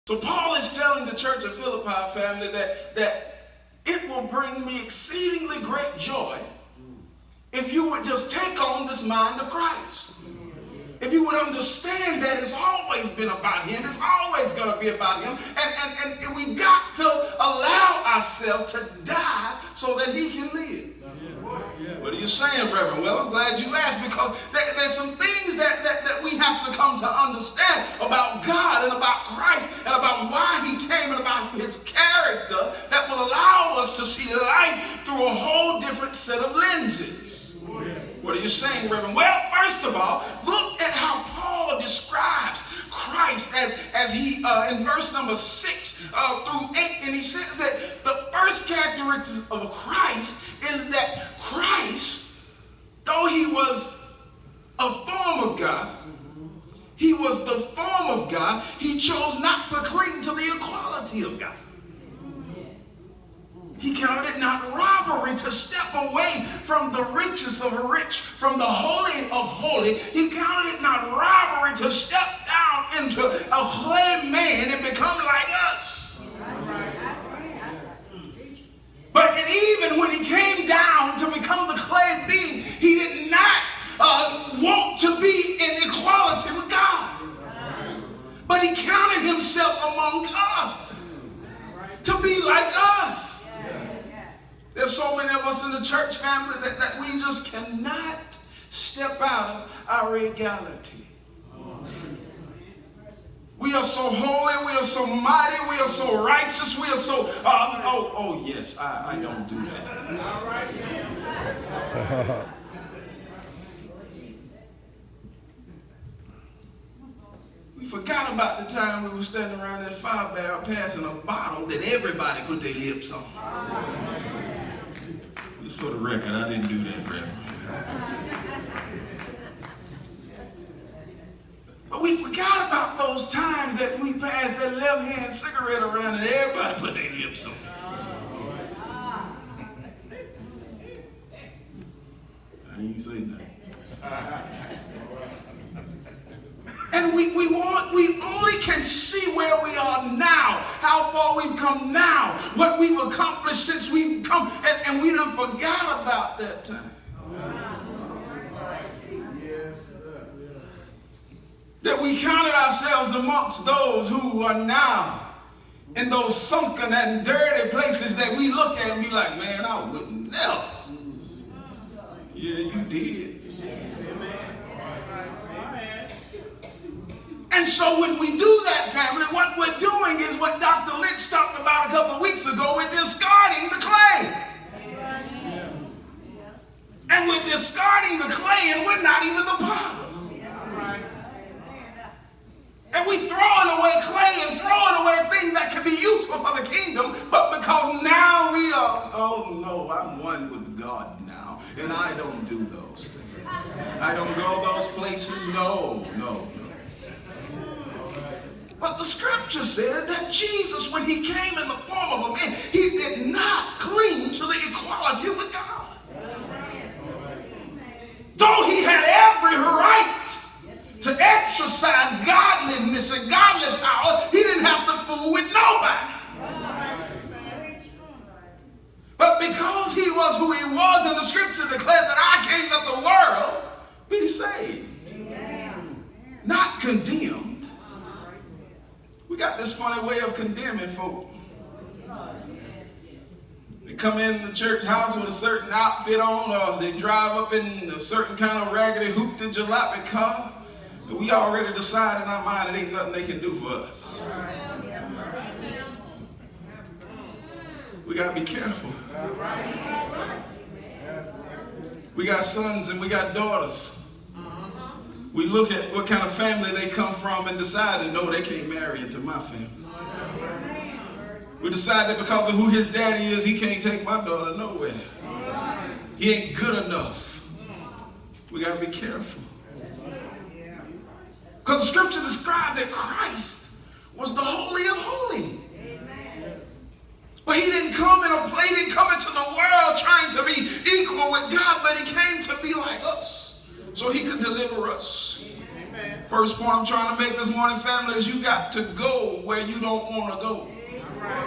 So Paul is telling the church of Philippi family that it will bring me exceedingly great joy if you would just take on this mind of Christ. If you would understand that it's always been about him, it's always going to be about him, and we got to allow ourselves to die so that he can live. What are you saying, Reverend? Well, I'm glad you asked, because there's some things that we have to come to understand about God and about Christ and about why he came and about his character that will allow us to see life through a whole different set of lenses. What are you saying, Reverend? Well, first of all, look at how Paul describes Christ as he, in verse number 6 through 8, and he says that the first characteristic of Christ is that Christ, though he was a form of God, he was the form of God, he chose not to cling to the equality of God. He counted it not robbery to step away from the richest of the rich, from the holy of holy. He counted it not robbery to step down into a clay man and become like us. But even when he came down to become the clay being, he did not want to be in equality with God. But he counted himself among us to be like us. There's so many of us in the church family that we just cannot step out of our regality. We are so holy, we are so mighty, we are so righteous, we are so, yes, I don't do that. We forgot about the time we were standing around that fire barrel passing a bottle that everybody put their lips on. Just for the record, I didn't do that, Reverend. But we forgot about those times that we passed that left-hand cigarette around and everybody put their lips on it. I ain't say nothing. And we only can see where we are now, how far we've come now, what we've accomplished since we've come, and we done forgot about that time. That we counted ourselves amongst those who are now in those sunken and dirty places that we look at and be like, man, I wouldn't never. Yeah, you did. And so when we do that, family, what we're doing is what Dr. Lynch talked about a couple of weeks ago. We're discarding the clay. And we're discarding the clay, and we're not even the potter. And we're throwing away clay and throwing away things that can be useful for the kingdom, but because now we are, oh no, I'm one with God now, and I don't do those things. I don't go those places, no. But the scripture says that Jesus, when he came in the form of a man, he did not cling to the equality with God. Though he had every right to exercise godliness and godly power, he didn't have to fool with nobody. But because he was who he was, and the scripture declared that I came that the world be saved, not condemned. We got this funny way of condemning folk. They come in the church house with a certain outfit on, or they drive up in a certain kind of raggedy hooped and jalopy car. We already decide in our mind it ain't nothing they can do for us. We got to be careful. We got sons and we got daughters. We look at what kind of family they come from and decide that no, they can't marry into my family. We decide that because of who his daddy is, he can't take my daughter nowhere. He ain't good enough. We got to be careful. Because the scripture described that Christ was the Holy of Holies. But he didn't come he didn't come into the world trying to be equal with God, but he came to be like us so he could deliver us. Amen. First point I'm trying to make this morning, family, is you got to go where you don't want to go.